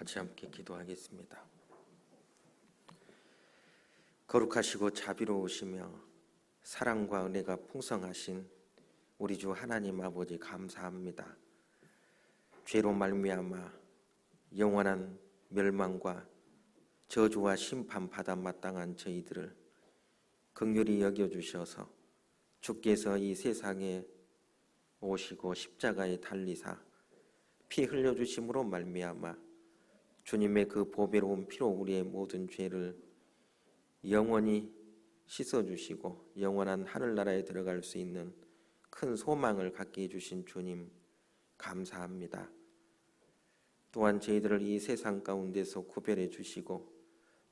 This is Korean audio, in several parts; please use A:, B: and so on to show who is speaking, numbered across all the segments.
A: 같이 함께 기도하겠습니다. 거룩하시고 자비로우시며 사랑과 은혜가 풍성하신 우리 주 하나님 아버지 감사합니다. 죄로 말미암아 영원한 멸망과 저주와 심판받아 마땅한 저희들을 긍휼히 여겨주셔서 주께서 이 세상에 오시고 십자가에 달리사 피 흘려주심으로 말미암아 주님의 그 보배로운 피로 우리의 모든 죄를 영원히 씻어주시고 영원한 하늘나라에 들어갈 수 있는 큰 소망을 갖게 해주신 주님 감사합니다. 또한 저희들을 이 세상 가운데서 구별해 주시고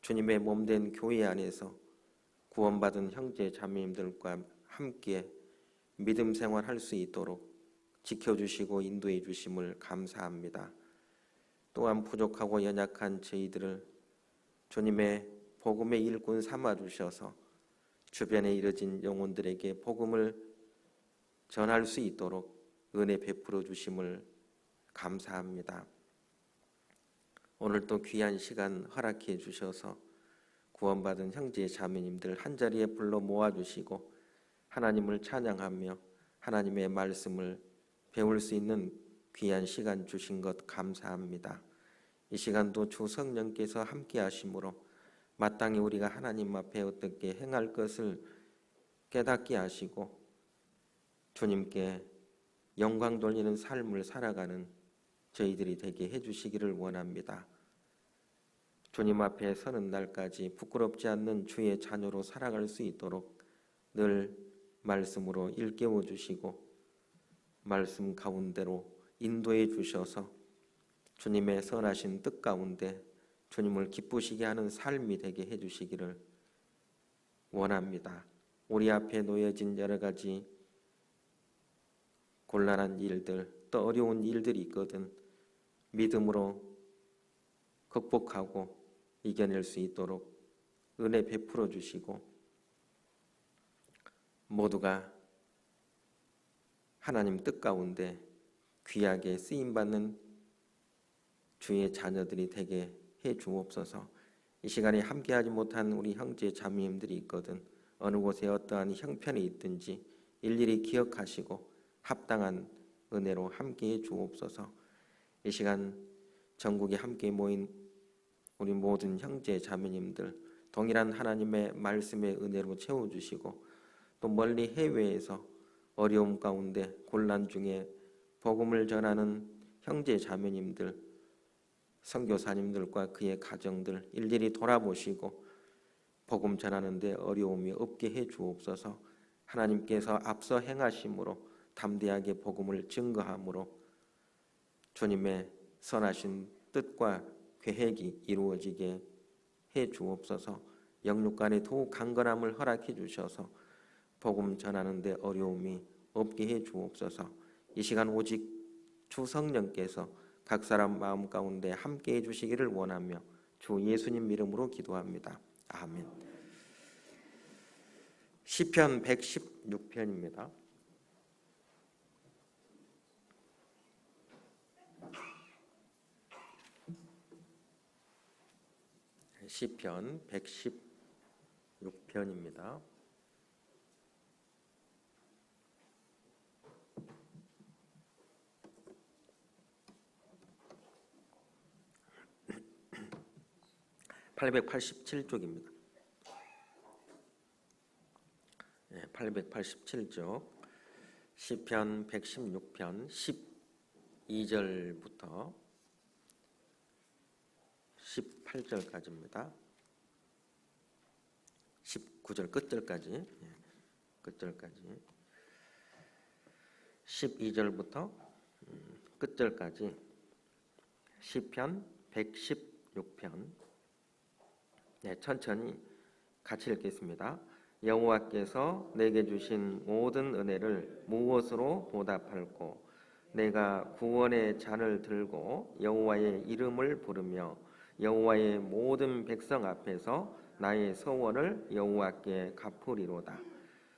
A: 주님의 몸된 교회 안에서 구원받은 형제 자매님들과 함께 믿음 생활할 수 있도록 지켜주시고 인도해 주심을 감사합니다. 또한 부족하고 연약한 저희들을 주님의 복음의 일꾼 삼아주셔서 주변에 이르진 영혼들에게 복음을 전할 수 있도록 은혜 베풀어 주심을 감사합니다. 오늘 또 귀한 시간 허락해 주셔서 구원받은 형제 자매님들 한자리에 불러 모아주시고 하나님을 찬양하며 하나님의 말씀을 배울 수 있는 귀한 시간 주신 것 감사합니다. 이 시간도 주 성령께서 함께 하심으로 마땅히 우리가 하나님 앞에 어떻게 행할 것을 깨닫게 하시고 주님께 영광 돌리는 삶을 살아가는 저희들이 되게 해주시기를 원합니다. 주님 앞에 서는 날까지 부끄럽지 않는 주의 자녀로 살아갈 수 있도록 늘 말씀으로 일깨워 주시고 말씀 가운데로 인도해 주셔서 주님의 선하신 뜻 가운데 주님을 기쁘시게 하는 삶이 되게 해주시기를 원합니다. 우리 앞에 놓여진 여러 가지 곤란한 일들, 또 어려운 일들이 있거든 믿음으로 극복하고 이겨낼 수 있도록 은혜 베풀어 주시고 모두가 하나님 뜻 가운데 귀하게 쓰임받는 주의 자녀들이 되게 해 주옵소서. 이 시간에 함께하지 못한 우리 형제 자매님들이 있거든 어느 곳에 어떠한 형편이 있든지 일일이 기억하시고 합당한 은혜로 함께해 주옵소서. 이 시간 전국에 함께 모인 우리 모든 형제 자매님들 동일한 하나님의 말씀의 은혜로 채워주시고 또 멀리 해외에서 어려움 가운데 곤란 중에 복음을 전하는 형제 자매님들 선교사님들과 그의 가정들 일일이 돌아보시고 복음 전하는 데 어려움이 없게 해 주옵소서. 하나님께서 앞서 행하심으로 담대하게 복음을 증거함으로 주님의 선하신 뜻과 계획이 이루어지게 해 주옵소서. 영육간에 더욱 강건함을 허락해 주셔서 복음 전하는 데 어려움이 없게 해 주옵소서. 이 시간 오직 주 성령께서 각 사람 마음 가운데 함께 해주시기를 원하며 주 예수님 이름으로 기도합니다. 아멘. 시편 116편입니다. 시편 116편입니다. (887쪽입니다) 887쪽 시편 116편 12절부터 18절까지입니다. 19절 끝절까지 12절부터 끝절까지 시편 116편 천천히 같이 읽겠습니다. 여호와께서 내게 주신 모든 은혜를 무엇으로 보답할꼬? 내가 구원의 잔을 들고 여호와의 이름을 부르며 여호와의 모든 백성 앞에서 나의 서원을 여호와께 갚으리로다.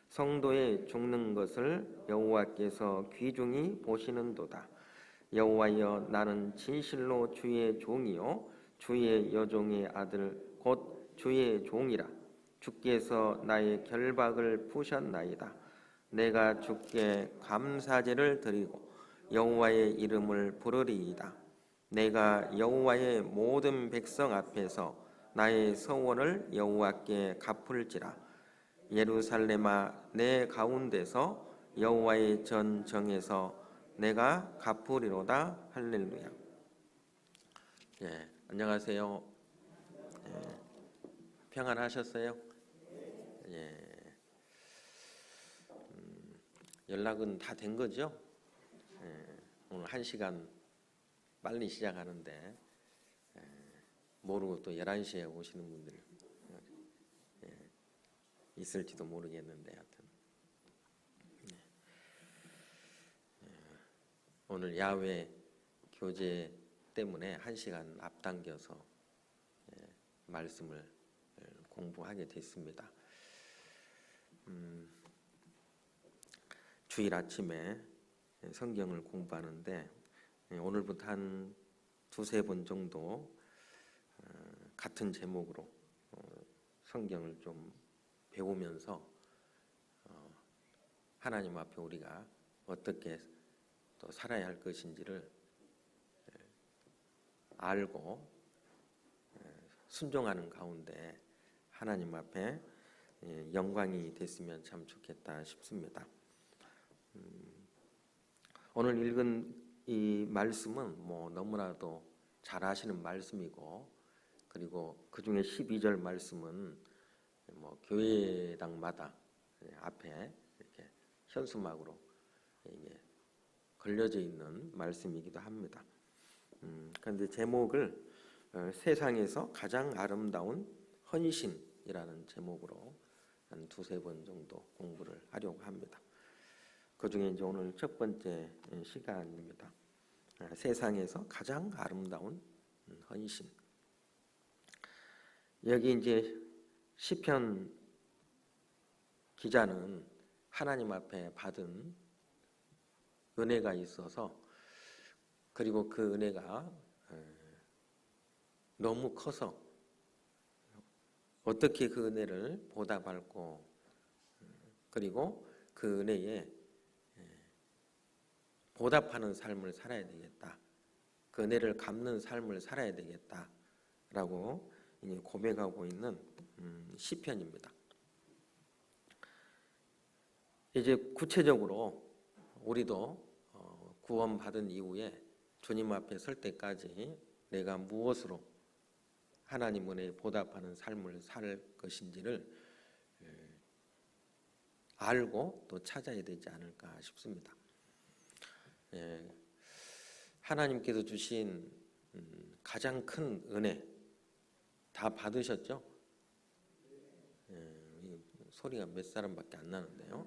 A: 성도의 죽는 것을 여호와께서 귀중히 보시는도다. 여호와여, 나는 진실로 주의 종이요 주의 여종의 아들 곧 주의 종이라. 주께서 나의 결박을 푸셨나이다. 내가 주께 감사제를 드리고 여호와의 이름을 부르리이다. 내가 여호와의 모든 백성 앞에서 나의 서원을 여호와께 갚을지라. 예루살렘아, 내 가운데서 여호와의 전정에서 내가 갚으리로다. 할렐루야. 예, 안녕하세요. 예, 평안하셨어요? 예, 연락은 다 된 거죠? 예, 오늘 1시간 빨리 시작하는데 모르고 또 11시에 오시는 분들이 있을지도 모르겠는데 하여튼 오늘 야외 교제 때문에 1시간 앞당겨서 말씀을 공부하게 됐습니다. 주일 아침에 성경을 공부하는데 오늘부터 한 2-3번 정도 같은 제목으로 성경을 좀 배우면서 하나님 앞에 우리가 어떻게 또 살아야 할 것인지를 알고 순종하는 가운데 하나님 앞에 영광이 됐으면 참 좋겠다 싶습니다. 오늘 읽은 이 말씀은 뭐 너무나도 잘 아시는 말씀이고, 그리고 그 중에 12절 말씀은 뭐 교회당마다 앞에 이렇게 현수막으로 이게 걸려져 있는 말씀이기도 합니다. 그런데 제목을 세상에서 가장 아름다운 헌신이라는 제목으로 한 2-3번 정도 공부를 하려고 합니다. 그 중에 이제 오늘 첫 번째 시간입니다. 세상에서 가장 아름다운 헌신. 여기 이제 시편 기자는 하나님 앞에 받은 은혜가 있어서, 그리고 그 은혜가 너무 커서 어떻게 그 은혜를 보답할고, 그리고 그 은혜에 보답하는 삶을 살아야 되겠다, 그 은혜를 갚는 삶을 살아야 되겠다라고 고백하고 있는 시편입니다. 이제 구체적으로 우리도 구원받은 이후에 주님 앞에 설 때까지 내가 무엇으로 하나님 은혜에 보답하는 삶을 살 것인지를 알고 또 찾아야 되지 않을까 싶습니다. 하나님께서 주신 가장 큰 은혜 다 받으셨죠? 소리가 몇 사람밖에 안 나는데요.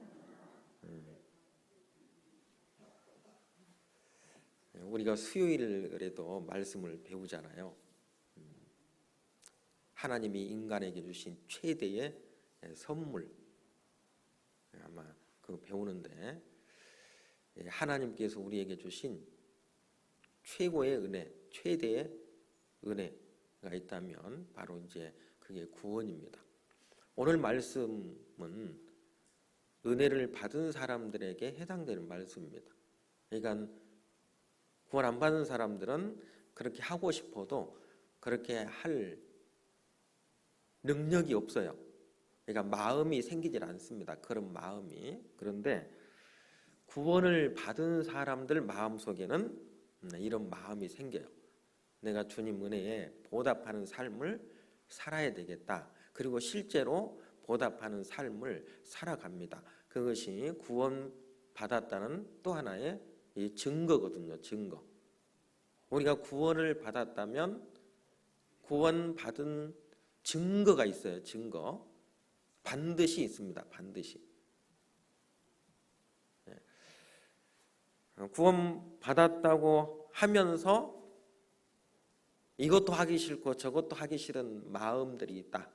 A: 우리가 수요일에도 말씀을 배우잖아요. 하나님이 인간에게 주신 최대의 선물, 아마 그거 배우는데, 하나님께서 우리에게 주신 최고의 은혜, 최대의 은혜가 있다면 바로 이제 그게 구원입니다. 오늘 말씀은 은혜를 받은 사람들에게 해당되는 말씀입니다. 그러니까 구원 안 받은 사람들은 그렇게 하고 싶어도 그렇게 할 능력이 없어요. 그러니까 마음이 생기질 않습니다. 그런 마음이. 그런데 구원을 받은 사람들 마음속에는 이런 마음이 생겨요. 내가 주님 은혜에 보답하는 삶을 살아야 되겠다. 그리고 실제로 보답하는 삶을 살아갑니다. 그것이 구원받았다는 또 하나의 이 증거거든요. 증거. 우리가 구원을 받았다면 구원받은 증거가 있어요. 증거. 반드시 있습니다. 반드시. 구원받았다고 하면서 이것도 하기 싫고 저것도 하기 싫은 마음들이 있다.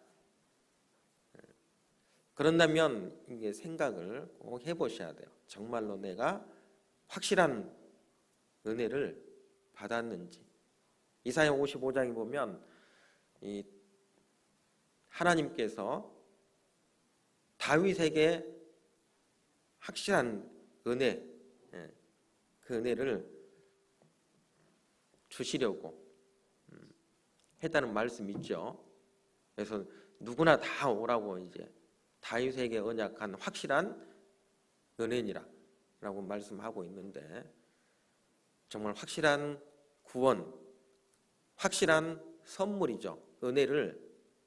A: 그런다면 이게 생각을 꼭 해보셔야 돼요. 정말로 내가 확실한 은혜를 받았는지. 이사야 55장에 보면 이 하나님께서 다윗에게 확실한 은혜, 그 은혜를 주시려고 했다는 말씀이 있죠. 그래서 누구나 다 오라고 이제 다윗에게 언약한 확실한 은혜니라라고 말씀하고 있는데, 정말 확실한 구원, 확실한 선물이죠. 은혜를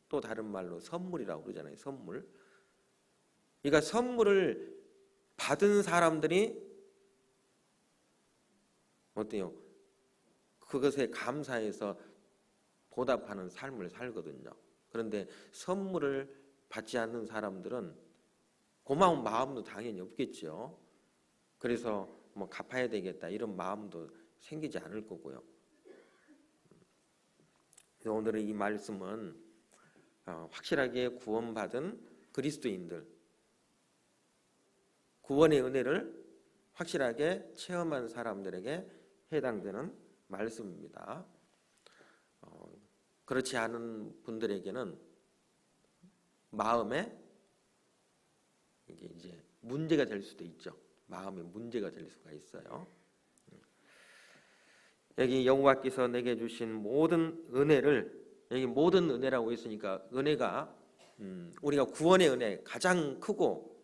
A: 또 다른 말로 선물이라고 그러잖아요. 선물. 그러니까 선물을 받은 사람들이 어때요? 그것에 감사해서 보답하는 삶을 살거든요. 그런데 선물을 받지 않는 사람들은 고마운 마음도 당연히 없겠죠. 그래서 뭐 갚아야 되겠다 이런 마음도 생기지 않을 거고요. 그래서 오늘의 이 말씀은 확실하게 구원받은 그리스도인들, 구원의 은혜를 확실하게 체험한 사람들에게 해당되는 말씀입니다. 그렇지 않은 분들에게는 마음에 이게 이제 문제가 될 수도 있죠. 마음에 문제가 될 수가 있어요. 여기 여호와께서 내게 주신 모든 은혜를, 여기 모든 은혜라고 했으니까 은혜가 우리가 구원의 은혜 가장 크고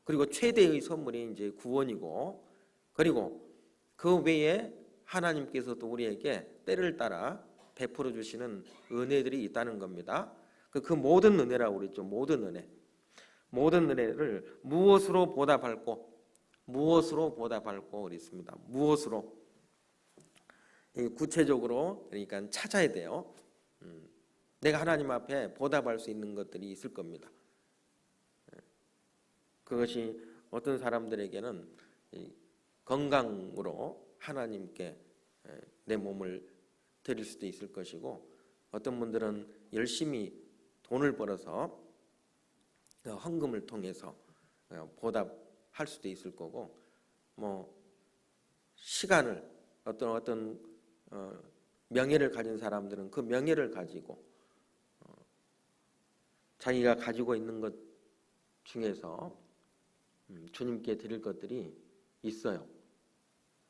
A: 그리고 최대의 선물이 이제 구원이고, 그리고 그 외에 하나님께서도 우리에게 때를 따라 베풀어 주시는 은혜들이 있다는 겁니다. 그 모든 은혜라고 그랬죠. 모든 은혜. 모든 은혜를 무엇으로 보답할고 그랬습니다. 무엇으로? 구체적으로 그러니까 찾아야 돼요. 내가 하나님 앞에 보답할 수 있는 것들이 있을 겁니다. 그것이 어떤 사람들에게는 건강으로 하나님께 내 몸을 드릴 수도 있을 것이고, 어떤 분들은 열심히 돈을 벌어서 헌금을 통해서 보답할 수도 있을 거고, 뭐 시간을 어떤 명예를 가진 사람들은 그 명예를 가지고 자기가 가지고 있는 것 중에서 주님께 드릴 것들이 있어요.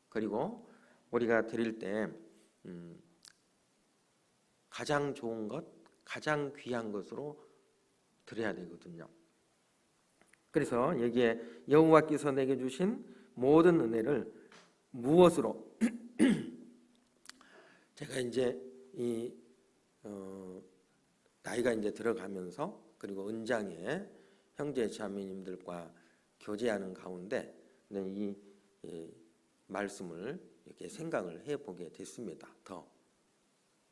A: 그리고 우리가 드릴 때 가장 좋은 것, 가장 귀한 것으로 드려야 되거든요. 그래서 여기에 여호와께서 내게 주신 모든 은혜를 무엇으로? 제가 이제 나이가 이제 들어가면서 그리고 은장에 형제 자매님들과 교제하는 가운데 이 말씀을 이렇게 생각을 해보게 됐습니다.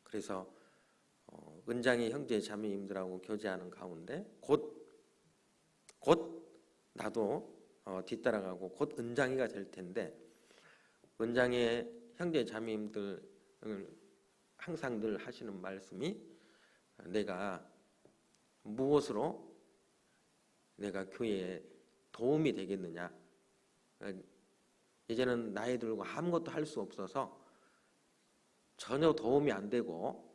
A: 그래서 은장의 형제 자매님들하고 교제하는 가운데 곧 나도 뒤따라가고 곧 은장이가 될 텐데, 은장의 형제 자매님들 항상 늘 하시는 말씀이, 내가 무엇으로 내가 교회에 도움이 되겠느냐, 이제는 나이 들고 아무것도 할 수 없어서 전혀 도움이 안 되고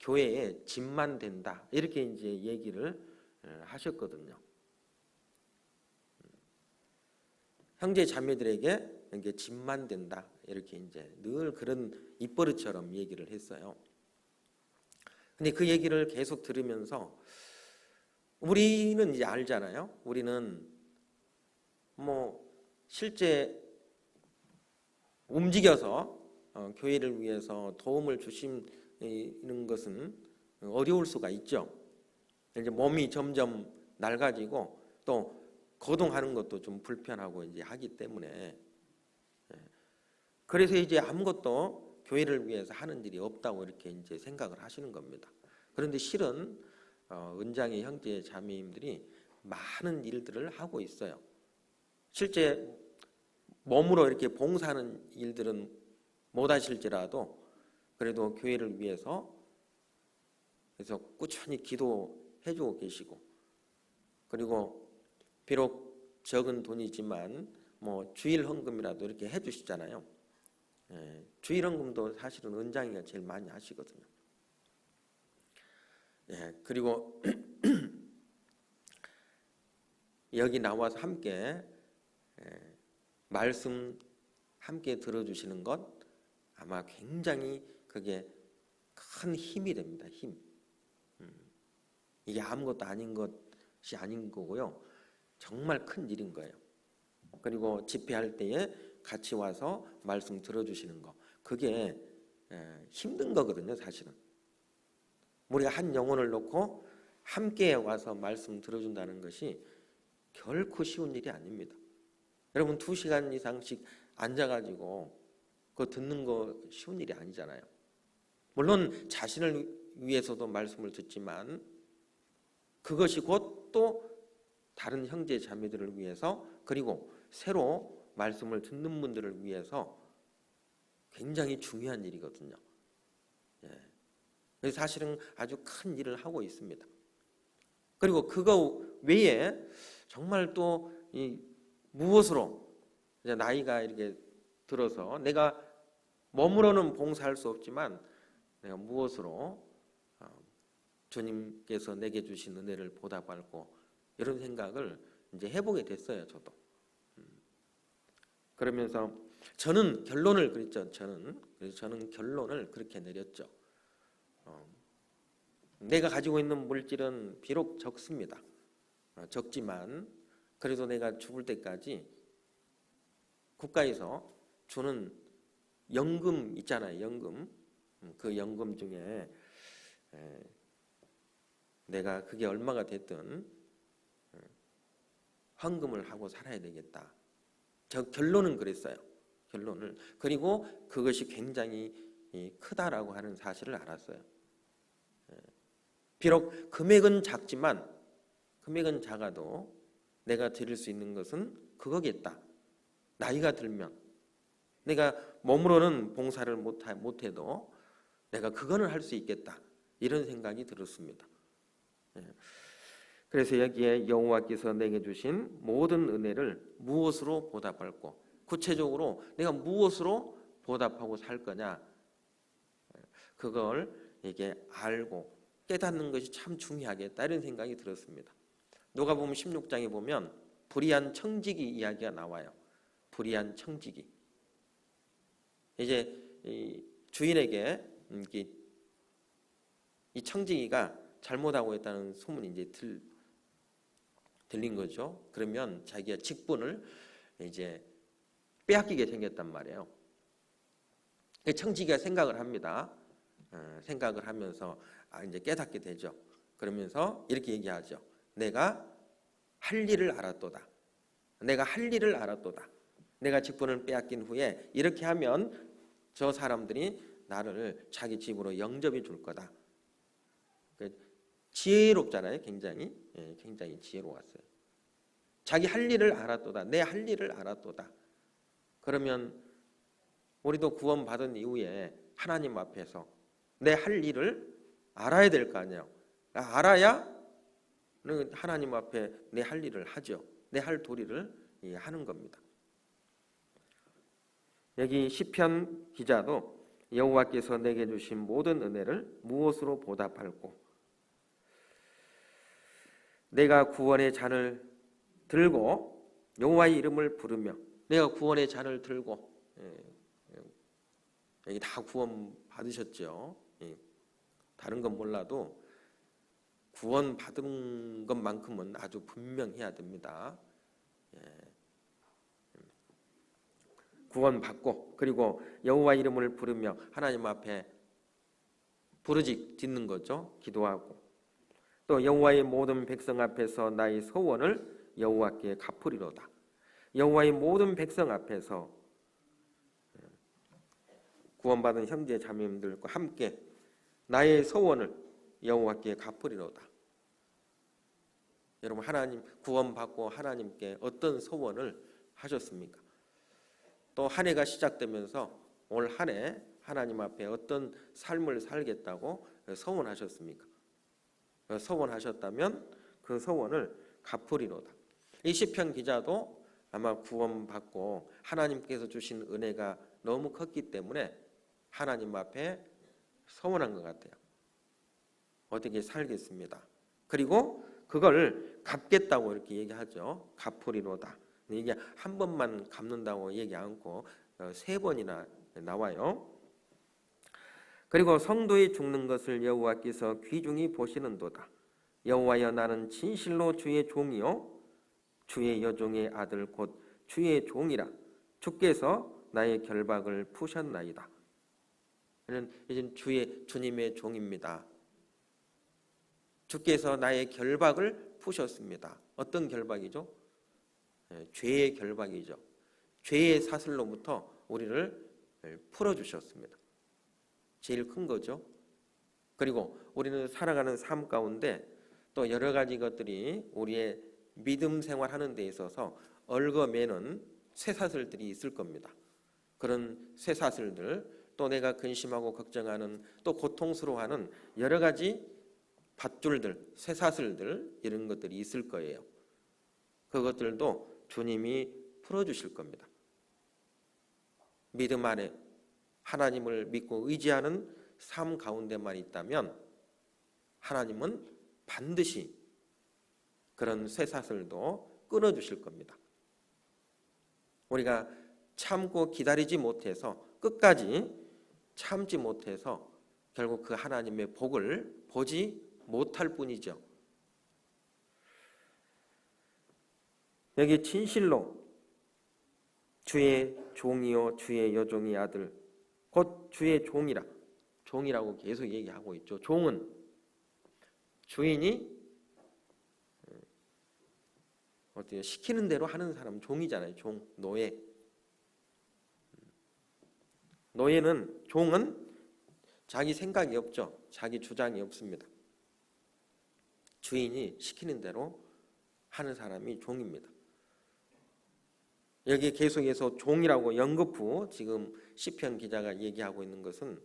A: 교회에 짐만 된다, 이렇게 이제 얘기를 하셨거든요. 형제 자매들에게 이게 짐만 된다, 이렇게 이제 늘 그런 입버릇처럼 얘기를 했어요. 근데 그 얘기를 계속 들으면서 우리는 이제 알잖아요. 우리는 뭐 실제 움직여서 교회를 위해서 도움을 주시는 것은 어려울 수가 있죠. 이제 몸이 점점 낡아지고 또 거동하는 것도 좀 불편하고 이제 하기 때문에, 그래서 이제 아무것도 교회를 위해서 하는 일이 없다고 이렇게 이제 생각을 하시는 겁니다. 그런데 실은 은장의 형제 자매님들이 많은 일들을 하고 있어요. 실제 몸으로 이렇게 봉사하는 일들은 못 하실지라도 그래도 교회를 위해서 그래서 꾸준히 기도해주고 계시고, 그리고 비록 적은 돈이지만 뭐 주일 헌금이라도 이렇게 해주시잖아요. 주일 헌금도 사실은 은장이가 제일 많이 하시거든요. 그리고 여기 나와서 함께 말씀 함께 들어주시는 것 아마 굉장히 그게 큰 힘이 됩니다. 힘. 이게 아무것도 아닌 것이 아닌 거고요. 정말 큰 일인 거예요. 그리고 집회할 때에 같이 와서 말씀 들어주시는 거 그게 힘든 거거든요. 사실은 우리가 한 영혼을 놓고 함께 와서 말씀 들어준다는 것이 결코 쉬운 일이 아닙니다. 여러분 2시간 이상씩 앉아가지고 그거 듣는 거 쉬운 일이 아니잖아요. 물론 자신을 위해서도 말씀을 듣지만 그것이 곧 또 다른 형제 자매들을 위해서 그리고 새로 말씀을 듣는 분들을 위해서 굉장히 중요한 일이거든요. 그래서 사실은 아주 큰 일을 하고 있습니다. 그리고 그거 외에 정말 또 이 무엇으로 이제 나이가 이렇게 들어서 내가 몸으로는 봉사할 수 없지만 내가 무엇으로 주님께서 내게 주신 은혜를 보답하고 이런 생각을 이제 해보게 됐어요. 저도. 그러면서 저는 결론을 그랬죠. 저는 결론을 그렇게 내렸죠. 내가 가지고 있는 물질은 비록 적습니다. 적지만 그래도 내가 죽을 때까지 국가에서 주는 연금 있잖아요. 연금. 그 연금 중에 내가 그게 얼마가 됐든 헌금을 하고 살아야 되겠다. 저 결론은 그랬어요. 결론을. 그리고 그것이 굉장히 크다라고 하는 사실을 알았어요. 비록 금액은 작지만 금액은 작아도 내가 드릴 수 있는 것은 그거겠다. 나이가 들면 내가 몸으로는 봉사를 못해도 내가 그거는 할 수 있겠다. 이런 생각이 들었습니다. 그래서 여기에 여호와께서 내게 주신 모든 은혜를 무엇으로 보답할꼬? 구체적으로 내가 무엇으로 보답하고 살 거냐? 그걸 이게 알고 깨닫는 것이 참 중요하겠다 이런 생각이 들었습니다. 누가복음 16장에 보면 불의한 청지기 이야기가 나와요. 불의한 청지기. 이제 이 주인에게 이 청지기가 잘못하고 있다는 소문이 이제 들린 거죠. 그러면 자기가 직분을 이제 빼앗기게 생겼단 말이에요. 청지기가 생각을 합니다. 생각을 하면서 이제 깨닫게 되죠. 그러면서 이렇게 얘기하죠. 내가 할 일을 알았도다. 내가 할 일을 알았도다. 내가 직분을 빼앗긴 후에 이렇게 하면 저 사람들이 나를 자기 집으로 영접해 줄 거다. 지혜롭잖아요. 굉장히 지혜로웠어요. 자기 할 일을 알았도다. 내 할 일을 알았도다. 그러면 우리도 구원받은 이후에 하나님 앞에서 내 할 일을 알아야 될 거 아니에요. 알아야 하나님 앞에 내 할 일을 하죠. 내 할 도리를 하는 겁니다. 여기 시편 기자도 여호와께서 내게 주신 모든 은혜를 무엇으로 보답할꼬? 내가 구원의 잔을 들고 여호와의 이름을 부르며 내가 구원의 잔을 들고 여기 다 구원 받으셨죠. 다른 건 몰라도 구원 받은 것만큼은 아주 분명해야 됩니다. 구원 받고 그리고 여호와 이름을 부르며 하나님 앞에 부르짖 짓는 거죠. 기도하고 또 여호와의 모든 백성 앞에서 나의 소원을 여호와께 갚으리로다. 여호와의 모든 백성 앞에서 구원받은 형제 자매님들과 함께 나의 소원을 여호와께 갚으리로다. 여러분 하나님 구원받고 하나님께 어떤 소원을 하셨습니까? 또 한 해가 시작되면서 올 한 해 하나님 앞에 어떤 삶을 살겠다고 소원하셨습니까? 소원하셨다면 그 소원을 갚으리로다. 이 시편 기자도 아마 구원받고 하나님께서 주신 은혜가 너무 컸기 때문에 하나님 앞에 서원한 것 같아요. 어떻게 살겠습니다. 그리고 그걸 갚겠다고 이렇게 얘기하죠. 갚으리로다. 이게 한 번만 갚는다고 얘기 않고 3번이나 나와요. 그리고 성도의 죽는 것을 여호와께서 귀중히 보시는도다. 여호와여, 나는 진실로 주의 종이요 주의 여종의 아들 곧 주의 종이라. 주께서 나의 결박을 푸셨나이다. 저는 이제 주님의 종입니다. 주께서 나의 결박을 푸셨습니다. 어떤 결박이죠? 죄의 결박이죠. 죄의 사슬로부터 우리를 풀어주셨습니다. 제일 큰 거죠. 그리고 우리는 살아가는 삶 가운데 또 여러 가지 것들이 우리의 믿음 생활하는 데 있어서 얽어매는 쇠사슬들이 있을 겁니다. 그런 쇠사슬들, 또 내가 근심하고 걱정하는, 또 고통스러워하는 여러 가지 밧줄들, 쇠사슬들, 이런 것들이 있을 거예요. 그것들도 주님이 풀어주실 겁니다. 믿음 안에 하나님을 믿고 의지하는 삶 가운데만 있다면 하나님은 반드시 그런 쇠사슬도 끊어주실 겁니다. 우리가 참고 기다리지 못해서, 끝까지 참지 못해서 결국 그 하나님의 복을 보지 못할 뿐이죠. 여기 진실로 주의 종이요 주의 여종의 아들 곧 주의 종이라. 종이라고 계속 얘기하고 있죠. 종은 주인이 어떻게 시키는 대로 하는 사람 종이잖아요. 종, 노예. 종은 자기 생각이 없죠. 자기 주장이 없습니다. 주인이 시키는 대로 하는 사람이 종입니다. 여기 계속해서 종이라고 연급 후 지금 시편 기자가 얘기하고 있는 것은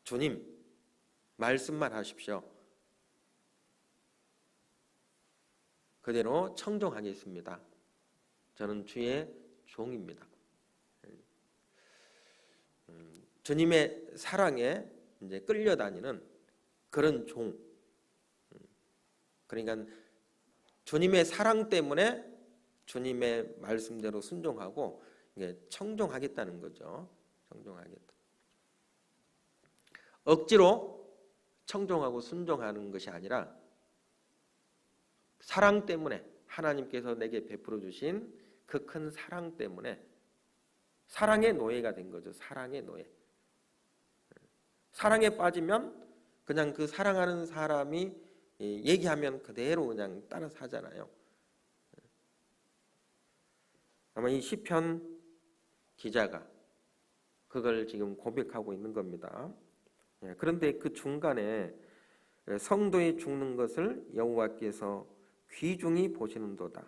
A: 주님 말씀만 하십시오. 그대로 청종하겠습니다. 저는 주의 종입니다. 주님의 사랑에 이제 끌려다니는 그런 종. 그러니까 주님의 사랑 때문에 주님의 말씀대로 순종하고 이게 청종하겠다는 거죠. 청종하겠다. 억지로 청종하고 순종하는 것이 아니라 사랑 때문에, 하나님께서 내게 베풀어 주신 그 큰 사랑 때문에 사랑의 노예가 된 거죠. 사랑의 노예. 사랑에 빠지면 그냥 그 사랑하는 사람이 얘기하면 그대로 그냥 따라서 하잖아요. 아마 이 시편 기자가 그걸 지금 고백하고 있는 겁니다. 그런데 그 중간에 성도의 죽는 것을 여호와께서 귀중히 보시는도다.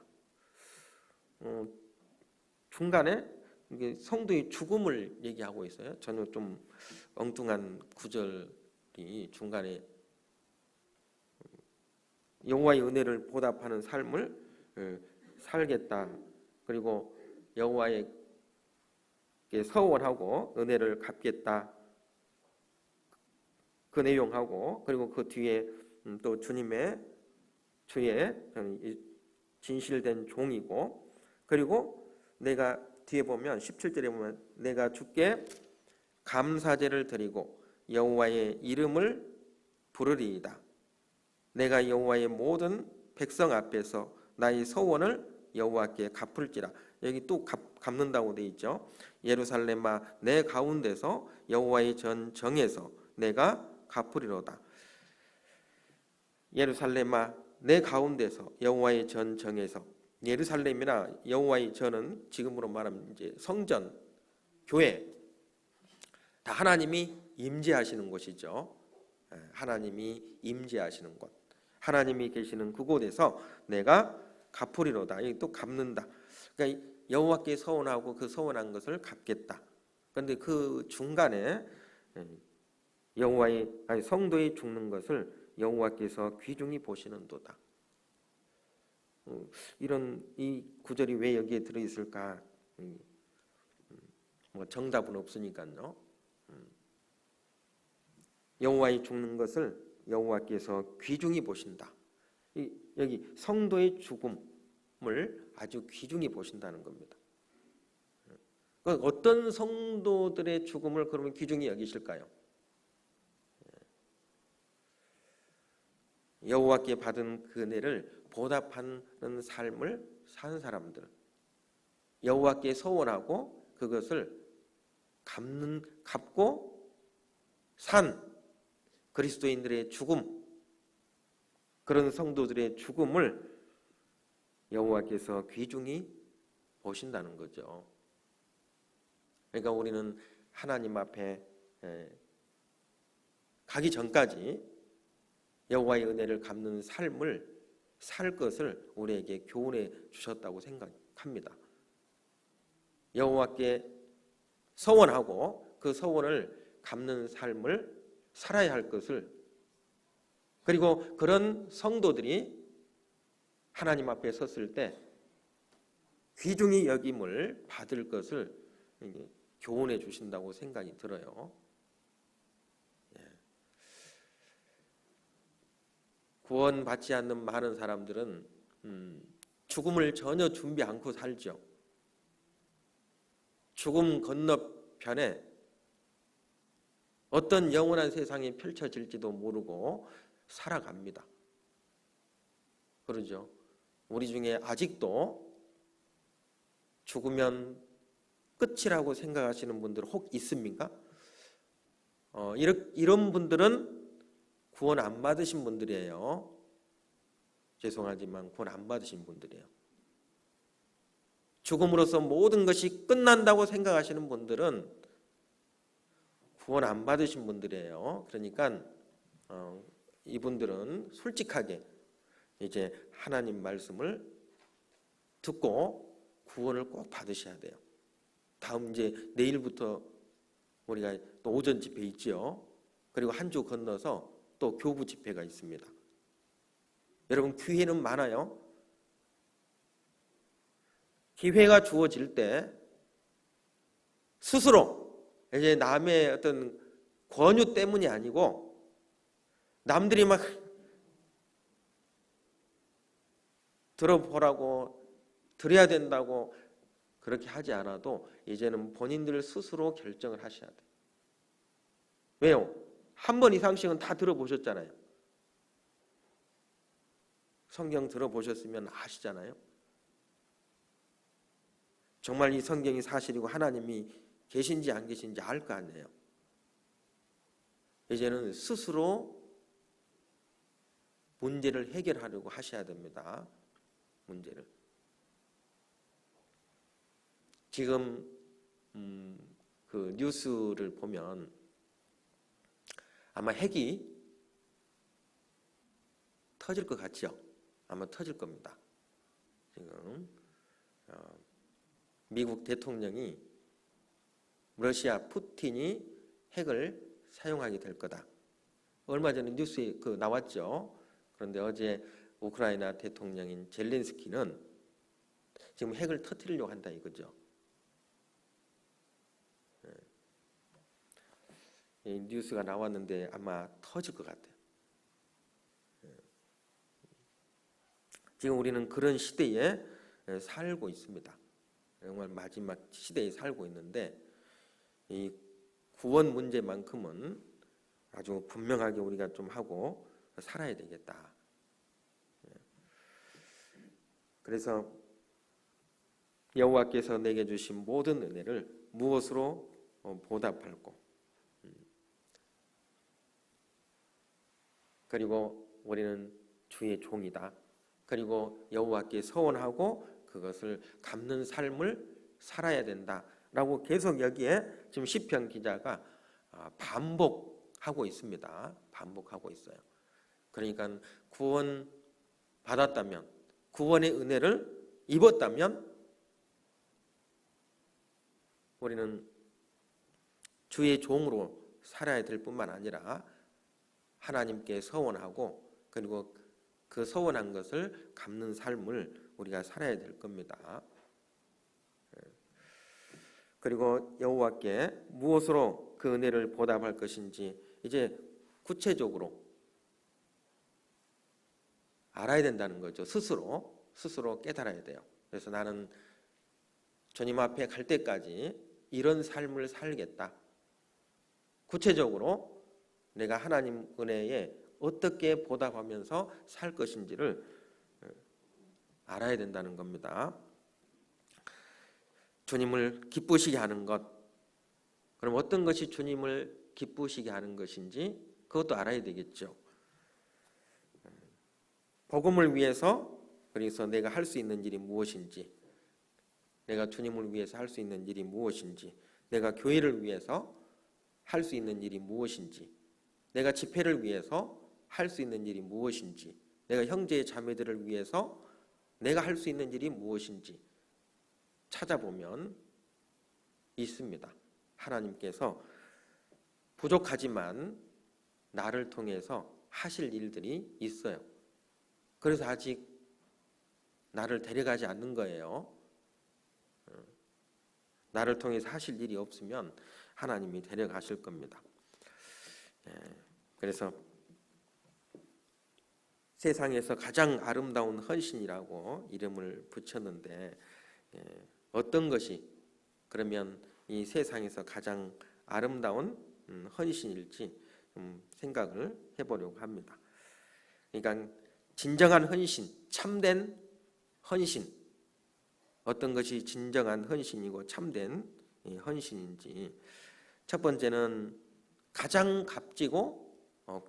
A: 중간에 이게 성도의 죽음을 얘기하고 있어요. 전혀 좀 엉뚱한 구절이 중간에 여호와의 은혜를 보답하는 삶을 살겠다. 그리고 여호와에게 서원하고 은혜를 갚겠다. 그 내용하고, 그리고 그 뒤에 또 주의 진실된 종이고, 그리고 내가 뒤에 보면 17절에 보면 내가 주께 감사제를 드리고 여호와의 이름을 부르리이다. 내가 여호와의 모든 백성 앞에서 나의 서원을 여호와께 갚을지라. 여기 또 갚는다고 돼 있죠. 예루살렘아, 내 가운데서 여호와의 전 정에서 내가 갚으리로다. 예루살렘아, 내 가운데서 여호와의 전 정에서. 예루살렘이나 여호와의 전은 지금으로 말하면 이제 성전, 교회, 다 하나님이 임재하시는 곳이죠. 하나님이 임재하시는 곳, 하나님이 계시는 그곳에서 내가 갚으리로다. 여기 또 갚는다. 그러니까 여호와께 서원하고 그 서원한 것을 갚겠다. 그런데 그 중간에 성도의 죽는 것을 여호와께서 귀중히 보시는도다. 이런 이 구절이 왜 여기에 들어있을까? 뭐 정답은 없으니까요. 여호와의 죽는 것을 여호와께서 귀중히 보신다. 여기 성도의 죽음을 아주 귀중히 보신다는 겁니다. 어떤 성도들의 죽음을 그러면 귀중히 여기실까요? 여호와께 받은 그 은혜를 보답하는 삶을 사는 사람들, 여호와께 서원하고 그것을 갚고 산 그리스도인들의 죽음, 그런 성도들의 죽음을 여호와께서 귀중히 보신다는 거죠. 그러니까 우리는 하나님 앞에 가기 전까지 여호와의 은혜를 갚는 삶을 살 것을 우리에게 교훈해 주셨다고 생각합니다. 여호와께 서원하고 그 서원을 갚는 삶을 살아야 할 것을, 그리고 그런 성도들이 하나님 앞에 섰을 때 귀중히 여김을 받을 것을 교훈해 주신다고 생각이 들어요. 구원받지 않는 많은 사람들은 죽음을 전혀 준비 않고 살죠. 죽음 건너편에 어떤 영원한 세상이 펼쳐질지도 모르고 살아갑니다. 그러죠. 우리 중에 아직도 죽으면 끝이라고 생각하시는 분들 혹 있습니까? 이런 분들은 구원 안 받으신 분들이에요. 죄송하지만 구원 안 받으신 분들이에요. 죽음으로써 모든 것이 끝난다고 생각하시는 분들은 구원 안 받으신 분들이에요. 그러니까 이분들은 솔직하게 이제 하나님 말씀을 듣고 구원을 꼭 받으셔야 돼요. 다음 이제 내일부터 우리가 또 오전 집회 있지요. 그리고 한 주 건너서 또 교부 집회가 있습니다. 여러분 기회는 많아요. 기회가 주어질 때 스스로 이제 남의 어떤 권유 때문이 아니고 남들이 막 들어보라고 들어야 된다고 그렇게 하지 않아도 이제는 본인들 스스로 결정을 하셔야 돼요. 왜요? 한 번 이상씩은 다 들어보셨잖아요. 성경 들어보셨으면 아시잖아요. 정말 이 성경이 사실이고 하나님이 계신지 안 계신지 알 거 아니에요. 이제는 스스로 문제를 해결하려고 하셔야 됩니다. 문제를. 지금 그 뉴스를 보면 아마 핵이 터질 것 같죠? 아마 터질 겁니다. 지금 미국 대통령이 러시아 푸틴이 핵을 사용하게 될 거다. 얼마 전에 뉴스에 나왔죠. 그런데 어제 우크라이나 대통령인 젤렌스키는 지금 핵을 터뜨리려고 한다 이거죠. 이 뉴스가 나왔는데 아마 터질 것 같아요. 지금 우리는 그런 시대에 살고 있습니다. 정말 마지막 시대에 살고 있는데 이 구원 문제만큼은 아주 분명하게 우리가 좀 하고 살아야 되겠다. 그래서 여호와께서 내게 주신 모든 은혜를 무엇으로 보답할고, 그리고 우리는 주의 종이다. 그리고 여호와께 서원하고 그것을 갚는 삶을 살아야 된다라고 계속 여기에 지금 시편 기자가 반복하고 있습니다. 반복하고 있어요. 그러니까 구원 받았다면, 구원의 은혜를 입었다면 우리는 주의 종으로 살아야 될 뿐만 아니라 하나님께 서원하고 그리고 그 소원한 것을 갚는 삶을 우리가 살아야 될 겁니다. 그리고 여호와께 무엇으로 그 은혜를 보답할 것인지 이제 구체적으로 알아야 된다는 거죠. 스스로 깨달아야 돼요. 그래서 나는 주님 앞에 갈 때까지 이런 삶을 살겠다. 구체적으로 내가 하나님 은혜에 어떻게 보답하면서 살 것인지를 알아야 된다는 겁니다. 주님을 기쁘시게 하는 것, 그럼 어떤 것이 주님을 기쁘시게 하는 것인지 그것도 알아야 되겠죠. 복음을 위해서, 그래서 내가 할 수 있는 일이 무엇인지, 내가 주님을 위해서 할 수 있는 일이 무엇인지, 내가 교회를 위해서 할 수 있는 일이 무엇인지, 내가 집회를 위해서 할 수 있는 일이 무엇인지, 내가 형제 자매들을 위해서 내가 할 수 있는 일이 무엇인지 찾아보면 있습니다. 하나님께서 부족하지만 나를 통해서 하실 일들이 있어요. 그래서 아직 나를 데려가지 않는 거예요. 나를 통해서 하실 일이 없으면 하나님이 데려가실 겁니다. 그래서 세상에서 가장 아름다운 헌신이라고 이름을 붙였는데 어떤 것이 그러면 이 세상에서 가장 아름다운 헌신일지 좀 생각을 해보려고 합니다. 그러니까 진정한 헌신, 참된 헌신, 어떤 것이 진정한 헌신이고 참된 헌신인지. 첫 번째는 가장 값지고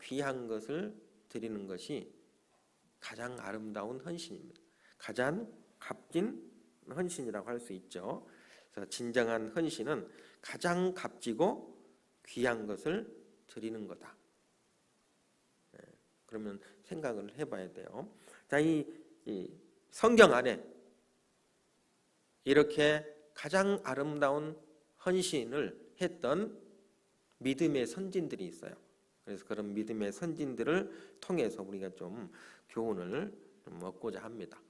A: 귀한 것을 드리는 것이 가장 아름다운 헌신입니다. 가장 값진 헌신이라고 할 수 있죠. 그래서 진정한 헌신은 가장 값지고 귀한 것을 드리는 거다. 그러면 생각을 해봐야 돼요. 자, 이 성경 안에 이렇게 가장 아름다운 헌신을 했던 믿음의 선진들이 있어요. 그래서 그런 믿음의 선진들을 통해서 우리가 좀 교훈을 좀 얻고자 합니다.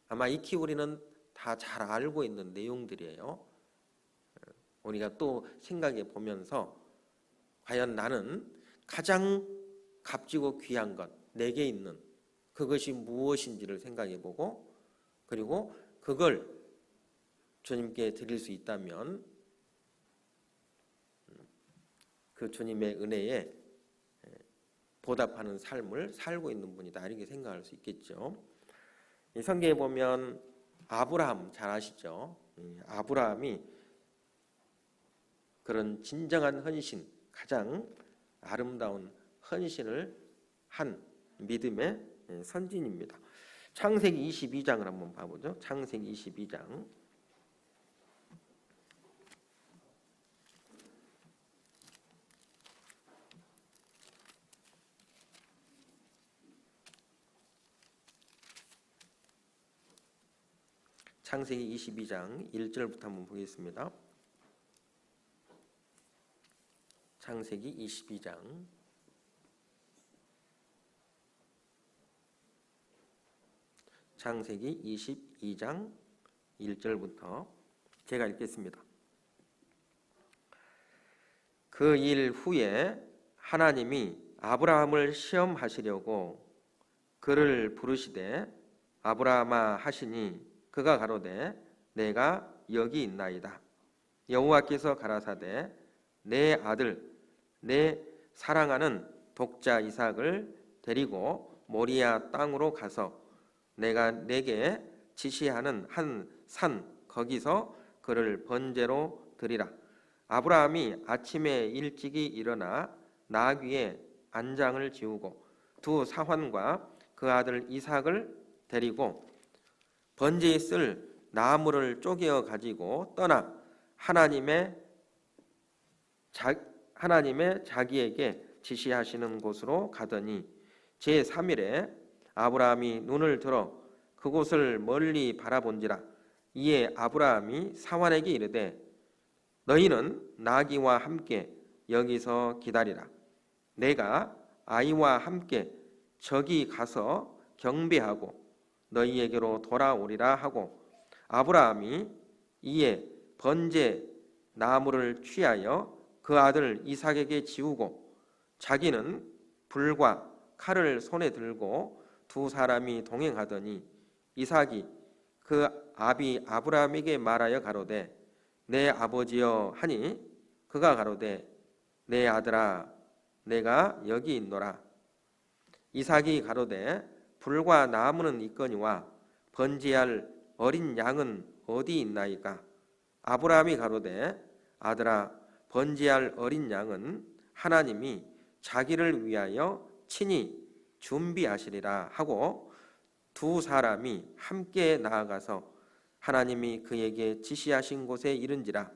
A: 아마 익히 우리는 다 잘 알고 있는 내용들이에요. 우리가 또 생각해 보면서 과연 나는 가장 값지고 귀한 것, 내게 있는 그것이 무엇인지를 생각해 보고, 그리고 그걸 주님께 드릴 수 있다면 그 주님의 은혜에 보답하는 삶을 살고 있는 분이다, 이렇게 생각할 수 있겠죠. 이 성경에 보면 아브라함 잘 아시죠? 아브라함이 그런 진정한 헌신, 가장 아름다운 헌신을 한 믿음의 선진입니다. 창세기 22장을 한번 봐보죠. 창세기 22장. 창세기 22장 1절부터 한번 보겠습니다. 창세기 22장 창세기 22장 1절부터 제가 읽겠습니다. 그 일 후에 하나님이 아브라함을 시험하시려고 그를 부르시되 아브라함아 하시니 그가 가로되 내가 여기 있나이다. 여호와께서 가라사대 내 아들 내 사랑하는 독자 이삭을 데리고 모리아 땅으로 가서 내가 내게 지시하는 한 산 거기서 그를 번제로 드리라. 아브라함이 아침에 일찍이 일어나 나귀의 안장을 지우고 두 사환과 그 아들 이삭을 데리고 번제에 쓸 나무를 쪼개어 가지고 떠나 하나님의 자기에게 지시하시는 곳으로 가더니 제3일에 아브라함이 눈을 들어 그곳을 멀리 바라본지라. 이에 아브라함이 사환에게 이르되 너희는 나귀와 함께 여기서 기다리라. 내가 아이와 함께 저기 가서 경배하고 너희에게로 돌아오리라 하고 아브라함이 이에 번제 나무를 취하여 그 아들 이삭에게 지우고 자기는 불과 칼을 손에 들고 두 사람이 동행하더니 이삭이 그 아비 아브라함에게 말하여 가로되 내 아버지여 하니 그가 가로되 내 아들아 내가 여기 있노라. 이삭이 가로되 불과 나무는 있거니와 번제할 어린 양은 어디 있나이까? 아브라함이 가로되 아들아 번제할 어린 양은 하나님이 자기를 위하여 친히 준비하시리라 하고 두 사람이 함께 나아가서 하나님이 그에게 지시하신 곳에 이른지라.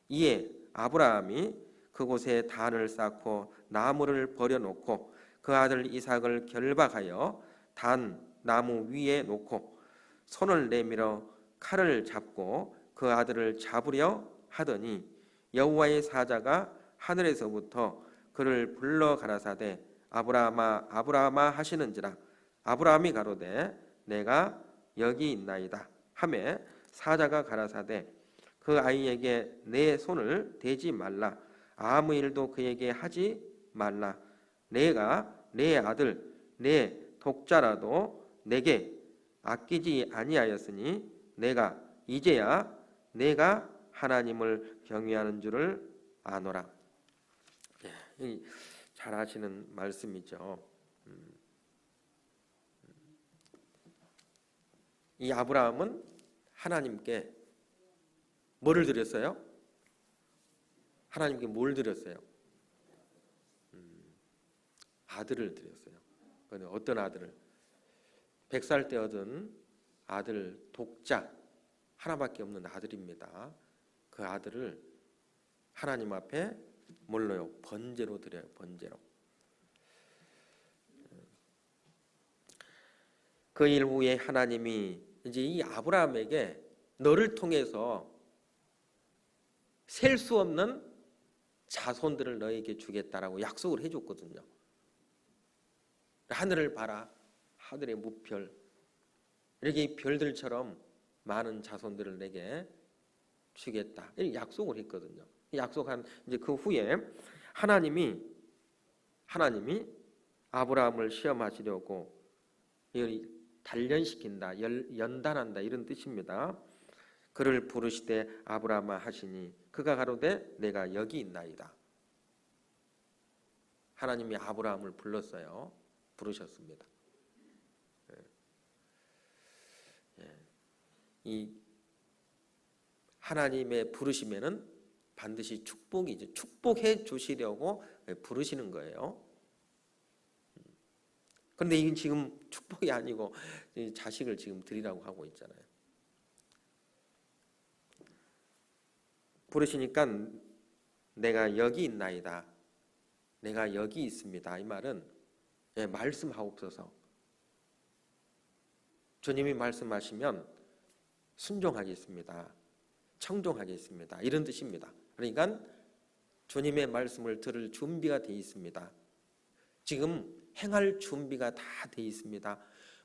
A: 이에 아브라함이 그곳에 단을 쌓고 나무를 버려놓고 그 아들 이삭을 결박하여 단 나무 위에 놓고 손을 내밀어 칼을 잡고 그 아들을 잡으려 하더니 여호와의 사자가 하늘에서부터 그를 불러 가라사대 아브라함아 아브라함아 하시는지라. 아브라함이 가로되 내가 여기 있나이다 하매 사자가 가라사대 그 아이에게 내 손을 대지 말라. 아무 일도 그에게 하지 말라. 내가 내 아들 내 독자라도 내게 아끼지 아니하였으니 내가 이제야 내가 하나님을 경외하는 줄을 아노라. 잘 아시는 말씀이죠. 이 아브라함은 하나님께 뭐를 드렸어요? 하나님께 뭘 드렸어요? 아들을 드렸어요. 어떤 아들을? 100살 때 얻은 아들 독자 하나밖에 없는 아들입니다. 그 아들을 하나님 앞에 뭘로요? 번제로 드려요. 번제로. 그 일 후에 하나님이 이제 이 아브라함에게 너를 통해서 셀 수 없는 자손들을 너에게 주겠다라고 약속을 해줬거든요. 하늘을 봐라. 하늘의 무별 이렇게 별들처럼 많은 자손들을 내게 주겠다. 이렇게 약속을 했거든요. 약속한 이제 그 후에 하나님이 아브라함을 시험하시려고 단련시킨다, 연단한다 이런 뜻입니다. 그를 부르시되 아브라함아 하시니 그가 가로되 내가 여기 있나이다. 하나님이 아브라함을 불렀어요. 부르셨습니다. 이 하나님의 부르시면은 반드시 축복이죠. 축복해 주시려고 부르시는 거예요. 그런데 이건 지금 축복이 아니고 자식을 지금 드리라고 하고 있잖아요. 부르시니까 내가 여기 있나이다. 내가 여기 있습니다. 이 말은 말씀하옵소서. 주님이 말씀하시면 순종하겠습니다. 청종하겠습니다. 이런 뜻입니다. 그러니까 주님의 말씀을 들을 준비가 되어 있습니다. 지금 행할 준비가 다 되어 있습니다.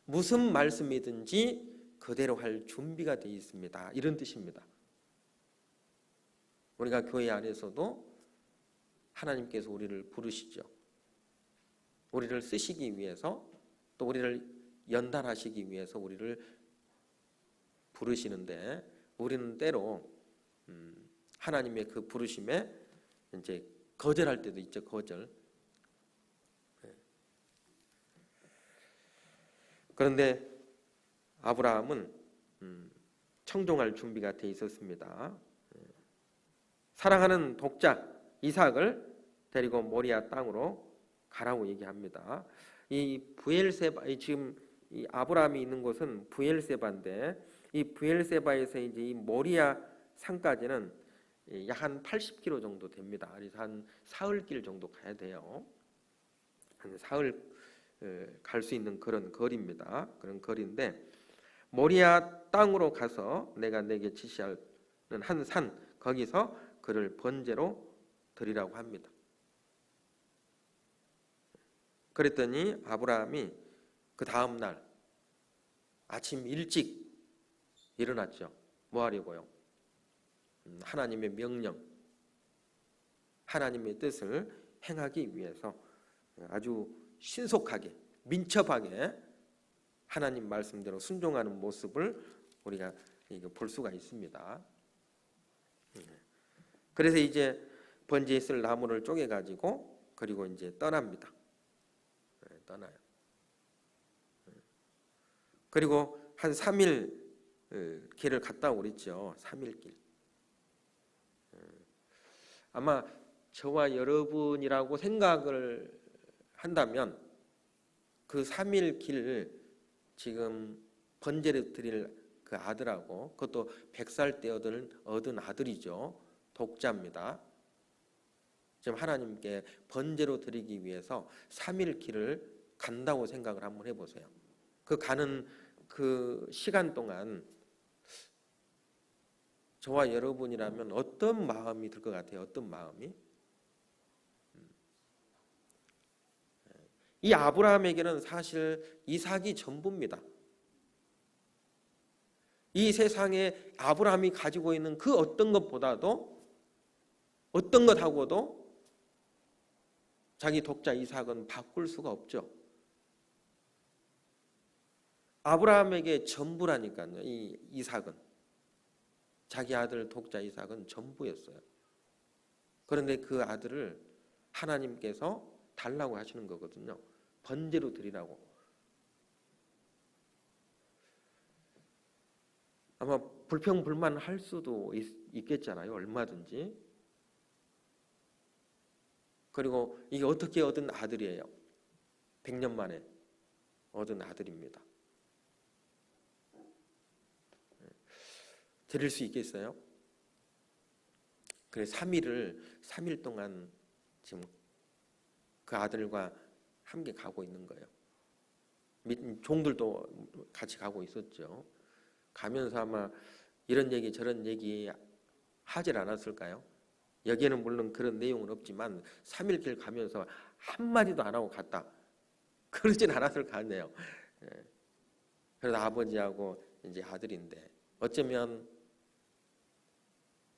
A: 무슨 말씀이든지 그대로 할 준비가 되어 있습니다. 이런 뜻입니다. 우리가 교회 안에서도 하나님께서 우리를 부르시죠. 우리를 쓰시기 위해서 또 우리를 연단하시기 위해서 우리를 부르시는데 우리는 때로 하나님의 그 부르심에 이제 거절할 때도 있죠. 거절. 그런데 아브라함은 청종할 준비가 돼 있었습니다. 사랑하는 독자 이삭을 데리고 모리아 땅으로 가라고 얘기합니다. 이 부엘세바 지금 이 아브라함이 있는 곳은 부엘세바인데 이 부엘세바에서 이제 이 모리아 산까지는 약 한 80km 정도 됩니다. 그래서 한 사흘길 정도 가야 돼요. 한 사흘 갈 수 있는 그런 거리입니다. 그런 거리인데 모리아 땅으로 가서 내가 내게 지시하는 한 산 거기서 그를 번제로 드리라고 합니다. 그랬더니 아브라함이
B: 그 다음 날 아침 일찍 일어났죠. 뭐 하려고요? 하나님의 명령, 하나님의 뜻을 행하기 위해서 아주 신속하게, 민첩하게 하나님 말씀대로 순종하는 모습을 우리가 볼 수가 있습니다. 그래서 이제 번제에 쓸 나무를 쪼개가지고 그리고 이제 떠납니다. 떠나요. 그리고 한 3일 길을 갔다 오랬죠. 3일 길. 아마 저와 여러분이라고 생각을 한다면 그 3일 길 지금 번제를 드릴 그 아들하고 그것도 100살 때 얻은 아들이죠. 독자입니다. 지금 하나님께 번제로 드리기 위해서 3일 길을 간다고 생각을 한번 해보세요. 그 가는 그 시간 동안 저와 여러분이라면 어떤 마음이 들 것 같아요? 어떤 마음이? 이 아브라함에게는 사실 이삭이 전부입니다. 이 세상에 아브라함이 가지고 있는 그 어떤 것보다도 어떤 것하고도 자기 독자 이삭은 바꿀 수가 없죠. 아브라함에게 전부라니까요. 이 이삭은 자기 아들 독자 이삭은 전부였어요. 그런데 그 아들을 하나님께서 달라고 하시는 거거든요. 번제로 드리라고. 아마 불평불만할 수도 있겠잖아요. 얼마든지. 그리고 이게 어떻게 얻은 아들이에요? 100년 만에 얻은 아들입니다. 드릴 수 있겠어요? 그래서 3일 동안 지금 그 아들과 함께 가고 있는 거예요. 종들도 같이 가고 있었죠. 가면서 아마 이런 얘기 저런 얘기 하질 않았을까요? 여기에는 물론 그런 내용은 없지만 3일 길 가면서 한마디도 안 하고 갔다. 그러진 않았을 거 아니에요. 그래서 아버지하고 이제 아들인데 어쩌면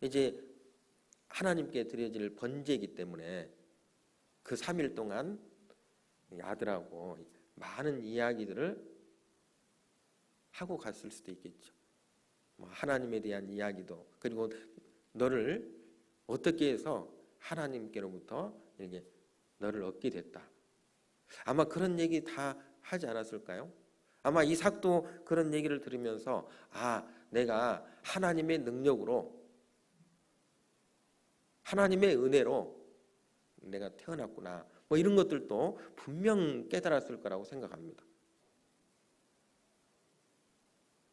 B: 이제 하나님께 드려질 번제이기 때문에 그 3일 동안 아들하고 많은 이야기들을 하고 갔을 수도 있겠죠. 하나님에 대한 이야기도 그리고 너를 어떻게 해서 하나님께로부터 이렇게 너를 얻게 됐다. 아마 그런 얘기 다 하지 않았을까요? 아마 이삭도 그런 얘기를 들으면서 내가 하나님의 능력으로 하나님의 은혜로 내가 태어났구나. 이런 것들도 분명 깨달았을 거라고 생각합니다.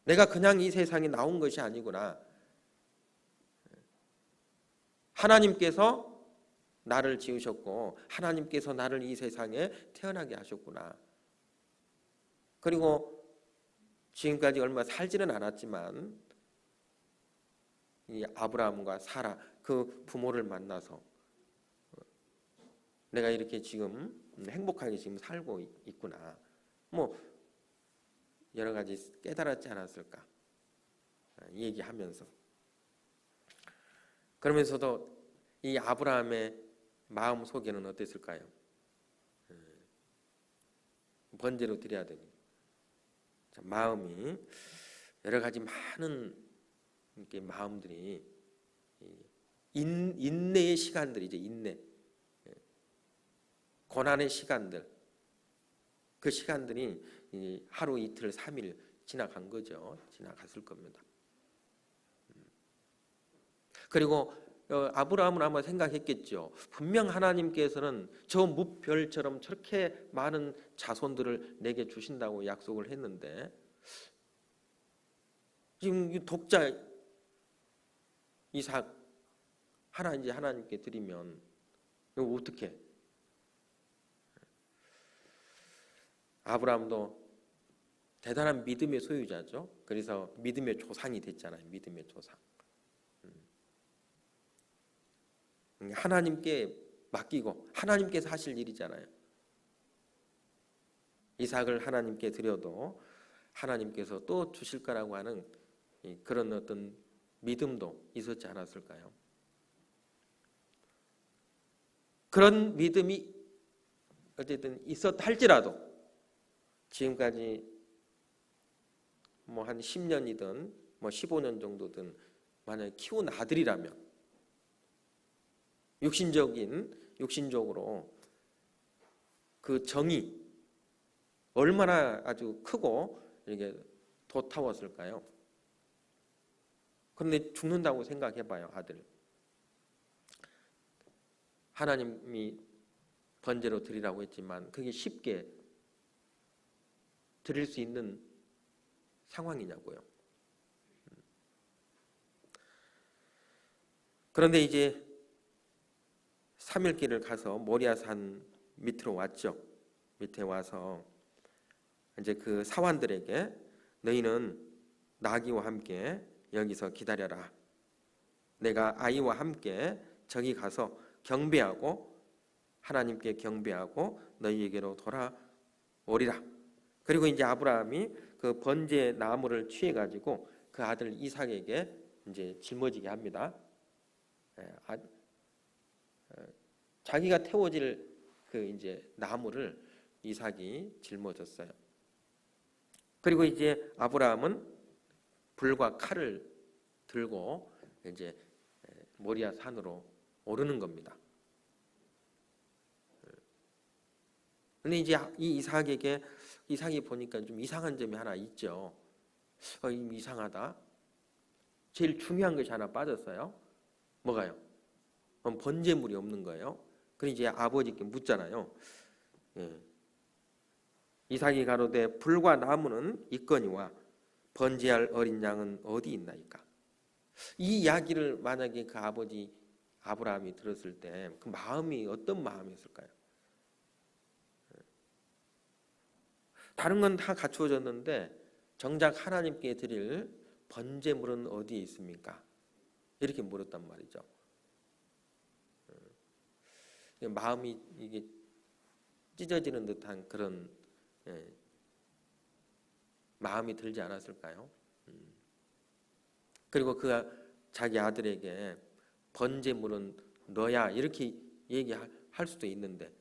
B: 내가 그냥 이 세상에 나온 것이 아니구나. 하나님께서 나를 지으셨고 하나님께서 나를 이 세상에 태어나게 하셨구나. 그리고 지금까지 얼마 살지는 않았지만 이 아브라함과 사라 그 부모를 만나서 내가 이렇게 지금 행복하게 지금 살고 있구나. 여러 가지 깨달았지 않았을까 얘기하면서 그러면서도 이 아브라함의 마음 속에는 어땠을까요? 번제로 드려야 되니 마음이 여러 가지 많은 마음들이 인내의 시간들이죠. 인내 고난의 시간들 그 시간들이 하루 이틀 3일 지나간 거죠. 지나갔을 겁니다. 그리고 아브라함은 아마 생각했겠죠. 분명 하나님께서는 저 무별처럼 저렇게 많은 자손들을 내게 주신다고 약속을 했는데 지금 독자 이삭 이제 하나님께 드리면 이거 어떻게? 아브라함도 대단한 믿음의 소유자죠. 그래서 믿음의 조상이 됐잖아요. 믿음의 조상. 하나님께 맡기고 하나님께서 하실 일이잖아요. 이삭을 하나님께 드려도 하나님께서 또 주실 거라고 하는 그런 어떤 믿음도 있었지 않았을까요? 그런 믿음이 어쨌든 있었다 할지라도 지금까지 뭐 한 10년이든 뭐 15년 정도든 만약에 키운 아들이라면 육신적으로 그 정이 얼마나 아주 크고 이게 도타웠을까요? 그런데 죽는다고 생각해봐요, 아들. 하나님이 번제로 드리라고 했지만 그게 쉽게 드릴 수 있는 상황이냐고요. 그런데 이제 3일길을 가서 모리아산 밑으로 왔죠. 밑에 와서 이제 그 사환들에게 너희는 나귀와 함께 여기서 기다려라. 내가 아이와 함께 저기 가서 경배하고 하나님께 경배하고 너희에게로 돌아오리라. 그리고 이제 아브라함이 그 번제 나무를 취해 가지고 그 아들 이삭에게 이제 짊어지게 합니다. 자기가 태워질 그 이제 나무를 이삭이 짊어졌어요. 그리고 이제 아브라함은 불과 칼을 들고 이제 모리아 산으로 오르는 겁니다. 근데 이제 이 이삭이 보니까 좀 이상한 점이 하나 있죠. 이상하다. 제일 중요한 것이 하나 빠졌어요. 뭐가요? 번제물이 없는 거예요. 그래서 이제 아버지께 묻잖아요. 이삭이 가로되 불과 나무는 있거니와 번제할 어린 양은 어디 있나이까? 이 이야기를 만약에 그 아버지 아브라함이 들었을 때 그 마음이 어떤 마음이었을까요? 다른 건 다 갖추어졌는데 정작 하나님께 드릴 번제물은 어디에 있습니까? 이렇게 물었단 말이죠. 마음이 이게 찢어지는 듯한 그런 마음이 들지 않았을까요? 그리고 그 자기 아들에게 번제물은 너야 이렇게 얘기할 수도 있는데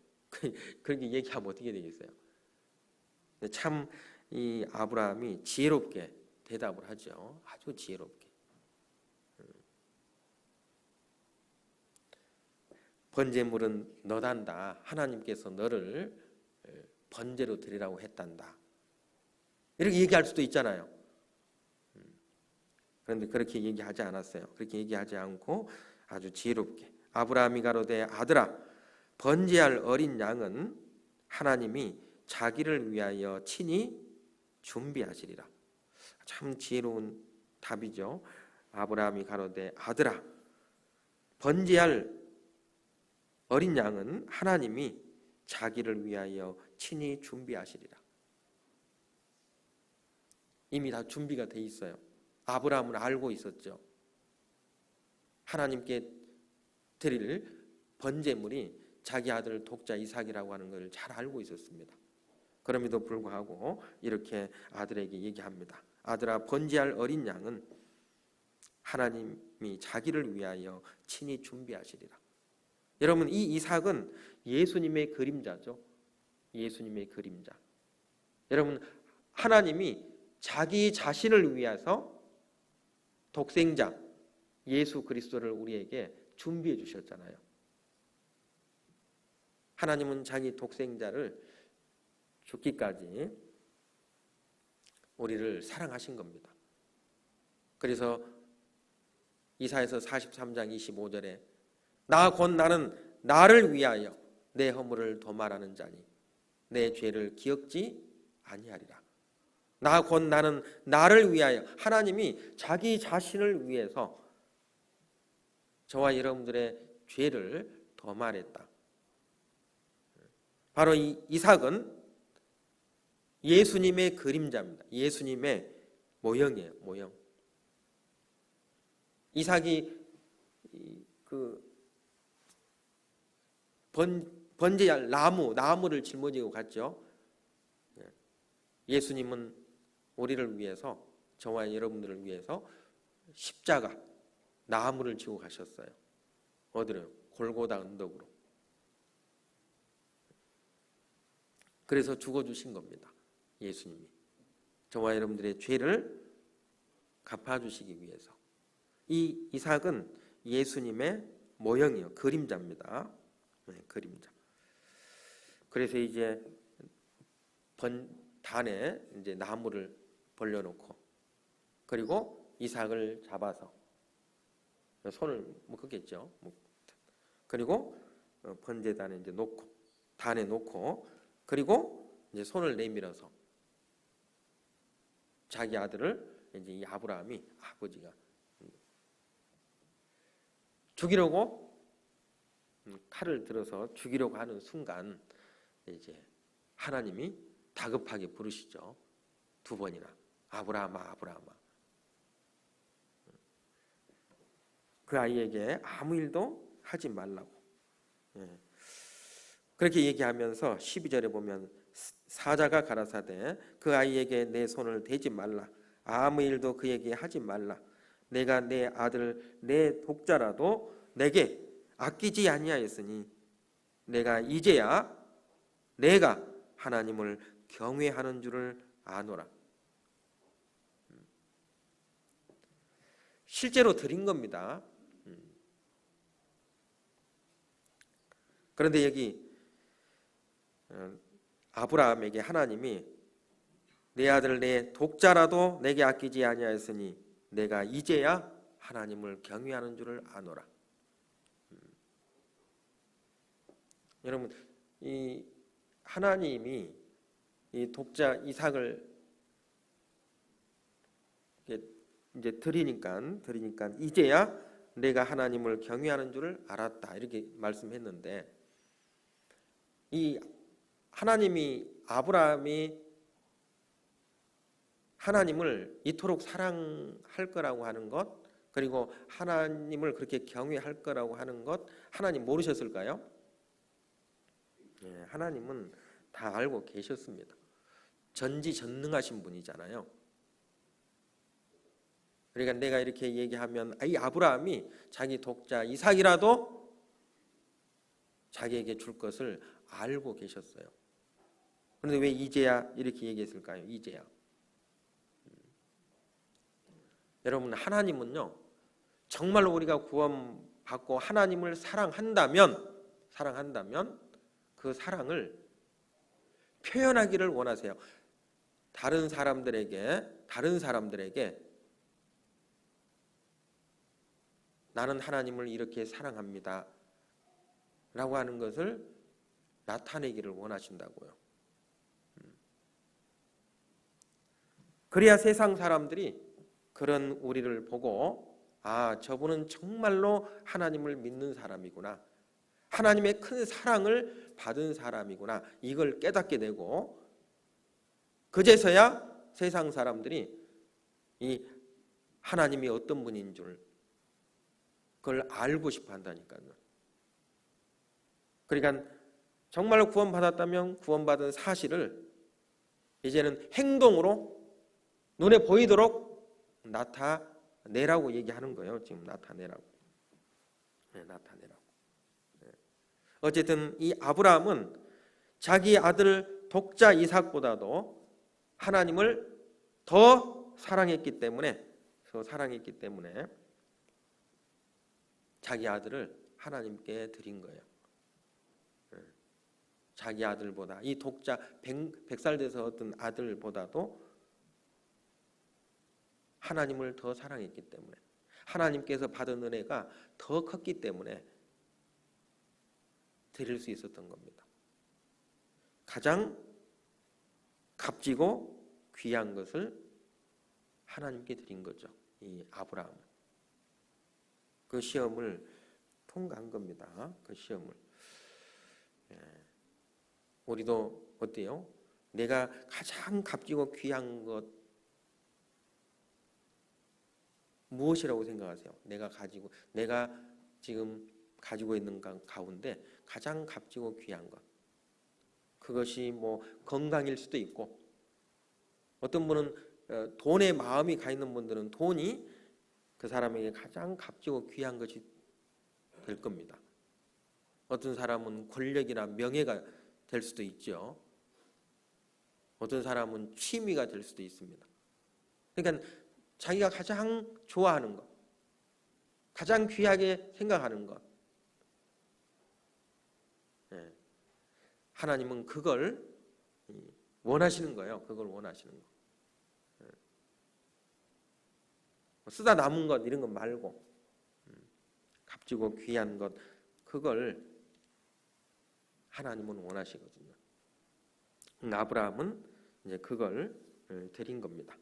B: 그렇게 얘기하면 어떻게 되겠어요? 참 이 아브라함이 지혜롭게 대답을 하죠. 아주 지혜롭게. 번제물은 너단다. 하나님께서 너를 번제로 드리라고 했단다. 이렇게 얘기할 수도 있잖아요. 그런데 그렇게 얘기하지 않았어요. 그렇게 얘기하지 않고 아주 지혜롭게 아브라함이 가로되 아들아 번제할 어린 양은 하나님이 자기를 위하여 친히 준비하시리라. 참 지혜로운 답이죠. 아브라함이 가로되 아들아 번제할 어린 양은 하나님이 자기를 위하여 친히 준비하시리라. 이미 다 준비가 돼 있어요. 아브라함은 알고 있었죠. 하나님께 드릴 번제물이 자기 아들 독자 이삭이라고 하는 걸 잘 알고 있었습니다. 그럼에도 불구하고 이렇게 아들에게 얘기합니다. 아들아 번제할 어린 양은 하나님이 자기를 위하여 친히 준비하시리라. 여러분 이 이삭은 예수님의 그림자죠. 예수님의 그림자. 여러분 하나님이 자기 자신을 위해서 독생자 예수 그리스도를 우리에게 준비해 주셨잖아요. 하나님은 자기 독생자를 죽기까지 우리를 사랑하신 겁니다. 그래서 이사야서 43장 25절에 나 곧 나는 나를 위하여 내 허물을 도말하는 자니 내 죄를 기억지 아니하리라. 나 곧 나는 나를 위하여 하나님이 자기 자신을 위해서 저와 여러분들의 죄를 도말했다. 바로 이 이삭은 예수님의 그림자입니다. 예수님의 모형이에요. 모형. 이삭이 그 번제할 나무를 짊어지고 갔죠. 예수님은 우리를 위해서, 저와 여러분들을 위해서 십자가, 나무를 지고 가셨어요. 어디로요? 골고다 언덕으로. 그래서 죽어주신 겁니다. 예수님이 저와 여러분들의 죄를 갚아주시기 위해서. 이 이삭은 예수님의 모형이요, 그림자입니다. 네, 그림자. 그래서 이제 단에 이제 나무를 벌려놓고, 그리고 이삭을 잡아서 손을 묶었겠죠. 그리고 번제단에 이제 놓고, 단에 놓고, 그리고 이제 손을 내밀어서 자기 아들을 이제 이 아브라함이, 아버지가 죽이려고 칼을 들어서 죽이려고 하는 순간 이제 하나님이 다급하게 부르시죠. 2번이나 아브라함아, 아브라함아. 그 아이에게 아무 일도 하지 말라고. 그렇게 얘기하면서 12절에 보면 사자가 가라사대 그 아이에게 내 손을 대지 말라. 아무 일도 그에게 하지 말라. 내가 내 아들 내 독자라도 내게 아끼지 아니하였으니 내가 이제야 내가 하나님을 경외하는 줄을 아노라. 실제로 드린 겁니다. 그런데 여기 아브라함에게 하나님이 내 아들 내 독자라도 내게 아끼지 아니하였으니 내가 이제야 하나님을 경외하는 줄을 아노라. 여러분, 이 하나님이 이 독자 이삭을 이제 드리니까 이제야 내가 하나님을 경외하는 줄을 알았다, 이렇게 말씀했는데, 이 하나님이, 아브라함이 하나님을 이토록 사랑할 거라고 하는 것, 그리고 하나님을 그렇게 경외할 거라고 하는 것, 하나님 모르셨을까요? 하나님은 다 알고 계셨습니다. 전지전능하신 분이잖아요. 그러니까 내가 이렇게 얘기하면 이 아브라함이 자기 독자 이삭이라도 자기에게 줄 것을 알고 계셨어요. 그런데 왜 이제야 이렇게 얘기했을까요? 이제야. 여러분, 하나님은요, 정말로 우리가 구원받고 하나님을 사랑한다면 그 사랑을 표현하기를 원하세요. 다른 사람들에게 나는 하나님을 이렇게 사랑합니다 라고 하는 것을 나타내기를 원하신다고요. 그래야 세상 사람들이 그런 우리를 보고, 아, 저분은 정말로 하나님을 믿는 사람이구나, 하나님의 큰 사랑을 받은 사람이구나, 이걸 깨닫게 되고, 그제서야 세상 사람들이 이 하나님이 어떤 분인 줄 그걸 알고 싶어 한다니까요. 그러니까 정말로 구원받았다면 구원받은 사실을 이제는 행동으로 눈에 보이도록 나타내라고 얘기하는 거예요. 지금 나타내라고. 나타내라고. 어쨌든 이 아브라함은 자기 아들 독자 이삭보다도 하나님을 더 사랑했기 때문에 자기 아들을 하나님께 드린 거예요. 자기 아들보다, 이 독자 100살 돼서 얻은 아들보다도 하나님을 더 사랑했기 때문에, 하나님께서 받은 은혜가 더 컸기 때문에 드릴 수 있었던 겁니다. 가장 값지고 귀한 것을 하나님께 드린 거죠. 이 아브라함은 그 시험을 통과한 겁니다. 그 시험을. 우리도 어때요? 내가 가장 값지고 귀한 것 무엇이라고 생각하세요? 내가 지금 가지고 있는 가운데 가장 값지고 귀한 것, 그것이 뭐 건강일 수도 있고, 어떤 분은 돈에 마음이 가 있는 분들은 돈이 그 사람에게 가장 값지고 귀한 것이 될 겁니다. 어떤 사람은 권력이나 명예가 될 수도 있죠. 어떤 사람은 취미가 될 수도 있습니다. 그러니까 자기가 가장 좋아하는 것, 가장 귀하게 생각하는 것, 하나님은 그걸 원하시는 거예요. 그걸 원하시는 거. 쓰다 남은 것 이런 것 말고 값지고 귀한 것, 그걸 하나님은 원하시거든요. 아브라함은 이제 그걸 드린 겁니다.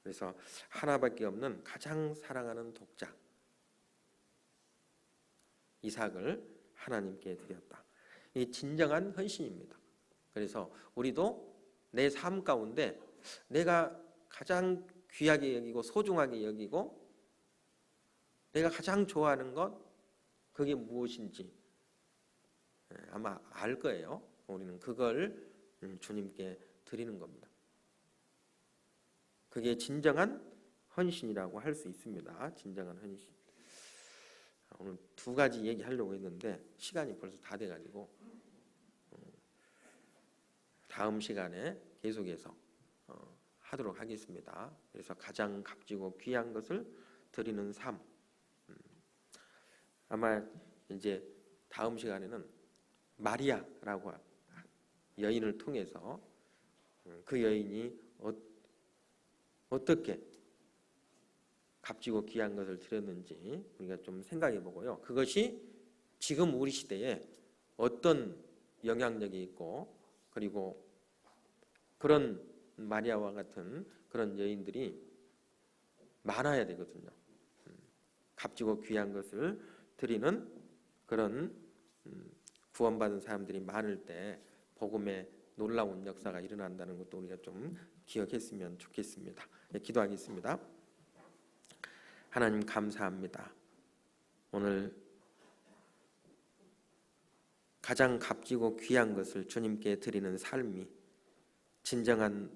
B: 그래서 하나밖에 없는 가장 사랑하는 독자 이삭을 하나님께 드렸다. 이 진정한 헌신입니다. 그래서 우리도 내 삶 가운데 내가 가장 귀하게 여기고 소중하게 여기고 내가 가장 좋아하는 것, 그게 무엇인지 아마 알 거예요. 우리는 그걸 주님께 드리는 겁니다. 그게 진정한 헌신이라고 할 수 있습니다. 진정한 헌신. 오늘 두 가지 얘기하려고 했는데 시간이 벌써 다 돼가지고 다음 시간에 계속해서 하도록 하겠습니다. 그래서 가장 값지고 귀한 것을 드리는 삶. 아마 이제 다음 시간에는 마리아라고 여인을 통해서 그 여인이 어떻게 값지고 귀한 것을 드렸는지 우리가 좀 생각해 보고요. 그것이 지금 우리 시대에 어떤 영향력이 있고, 그리고 그런 마리아와 같은 그런 여인들이 많아야 되거든요. 값지고 귀한 것을 드리는 그런 구원받은 사람들이 많을 때 복음의 놀라운 역사가 일어난다는 것도 우리가 좀 기억했으면 좋겠습니다. 기도하겠습니다. 하나님 감사합니다. 오늘 가장 값지고 귀한 것을 주님께 드리는 삶이 진정한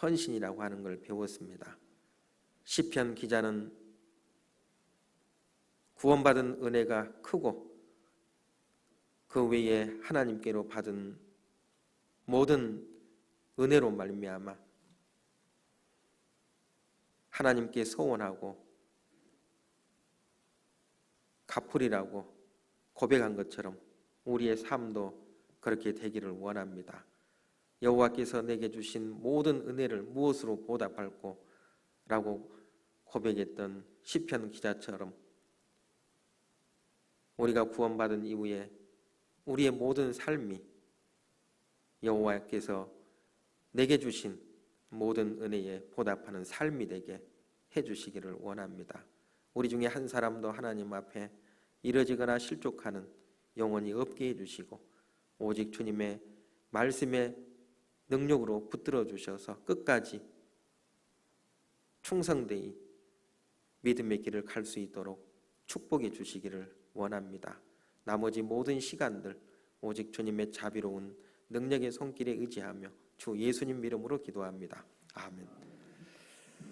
B: 헌신이라고 하는 걸 배웠습니다. 시편 기자는 구원받은 은혜가 크고 그 외에 하나님께로 받은 모든 은혜로 말미암아 하나님께 소원하고 갚으리라고 고백한 것처럼 우리의 삶도 그렇게 되기를 원합니다. 여호와께서 내게 주신 모든 은혜를 무엇으로 보답할꼬? 라고 고백했던 시편 기자처럼 우리가 구원받은 이후에 우리의 모든 삶이 여호와께서 내게 주신 모든 은혜에 보답하는 삶이 되게 해주시기를 원합니다. 우리 중에 한 사람도 하나님 앞에 이뤄지거나 실족하는 영혼이 없게 해주시고 오직 주님의 말씀의 능력으로 붙들어 주셔서 끝까지 충성되이 믿음의 길을 갈 수 있도록 축복해 주시기를 원합니다. 나머지 모든 시간들 오직 주님의 자비로운 능력의 손길에 의지하며 주 예수님 이름으로 기도합니다. 아멘.